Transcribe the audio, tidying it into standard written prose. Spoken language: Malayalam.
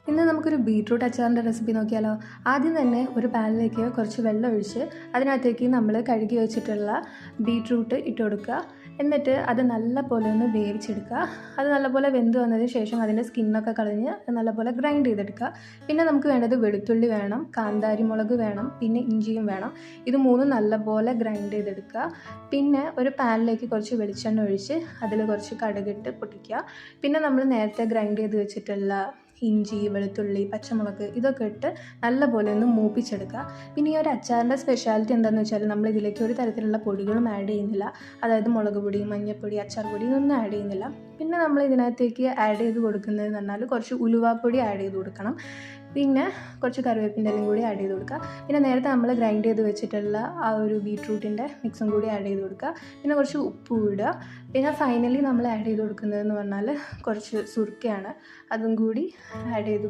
ഇന്ന് നമുക്കൊരു ബീട്രൂട്ട് അച്ചാറിൻ്റെ റെസിപ്പി നോക്കിയാലോ. ആദ്യം തന്നെ ഒരു പാനിലേക്ക് കുറച്ച് വെള്ളം ഒഴിച്ച് അതിനകത്തേക്ക് നമ്മൾ കഴുകി വെച്ചിട്ടുള്ള ബീട്രൂട്ട് ഇട്ട് കൊടുക്കുക. എന്നിട്ട് അത് നല്ലപോലെ ഒന്ന് വേവിച്ചെടുക്കുക. അത് നല്ലപോലെ വെന്ത് വന്നതിന് ശേഷം അതിൻ്റെ സ്കിന്നൊക്കെ കളഞ്ഞ് നല്ലപോലെ ഗ്രൈൻഡ് ചെയ്തെടുക്കുക. പിന്നെ നമുക്ക് വേണ്ടത് വെളുത്തുള്ളി വേണം, കാന്താരി മുളക് വേണം, പിന്നെ ഇഞ്ചിയും വേണം. ഇത് മൂന്നും നല്ലപോലെ ഗ്രൈൻഡ് ചെയ്തെടുക്കുക. പിന്നെ ഒരു പാനിലേക്ക് കുറച്ച് വെളിച്ചെണ്ണ ഒഴിച്ച് അതിൽ കുറച്ച് കടുകിട്ട് പൊട്ടിക്കുക. പിന്നെ നമ്മൾ നേരത്തെ ഗ്രൈൻഡ് ചെയ്ത് വെച്ചിട്ടുള്ള ഇഞ്ചി, വെളുത്തുള്ളി, പച്ചമുളക് ഇതൊക്കെ ഇട്ട് നല്ലപോലെ ഒന്ന് മൂപ്പിച്ചെടുക്കുക. പിന്നെ ഈ ഒരു അച്ചാറിൻ്റെ സ്പെഷ്യാലിറ്റി എന്താണെന്ന് വെച്ചാൽ നമ്മൾ ഇതിലേക്ക് ഒരു തരത്തിലുള്ള പൊടികളും ആഡ് ചെയ്യുന്നില്ല. അതായത് മുളക് പൊടി, മഞ്ഞൾപ്പൊടി, അച്ചാർ പൊടി ഇതൊന്നും ആഡ് ചെയ്യുന്നില്ല. പിന്നെ നമ്മൾ ഇതിനകത്തേക്ക് ആഡ് ചെയ്ത് കൊടുക്കുന്നതെന്ന് പറഞ്ഞാൽ കുറച്ച് ഉലുവാപ്പൊടി ആഡ് ചെയ്ത് കൊടുക്കണം. പിന്നെ കുറച്ച് കറിവേപ്പിൻ്റെ ഇലയും കൂടി ആഡ് ചെയ്ത് കൊടുക്കുക. പിന്നെ നേരത്തെ നമ്മൾ ഗ്രൈൻഡ് ചെയ്ത് വെച്ചിട്ടുള്ള ആ ഒരു ബീട്രൂട്ടിൻ്റെ മിക്സും കൂടി ആഡ് ചെയ്ത് കൊടുക്കുക. പിന്നെ കുറച്ച് ഉപ്പ് ഇടുക. പിന്നെ ഫൈനലി നമ്മൾ ആഡ് ചെയ്ത് കൊടുക്കുന്നതെന്ന് പറഞ്ഞാൽ കുറച്ച് സുർക്കയാണ്, അതും കൂടി ആഡ് ചെയ്ത്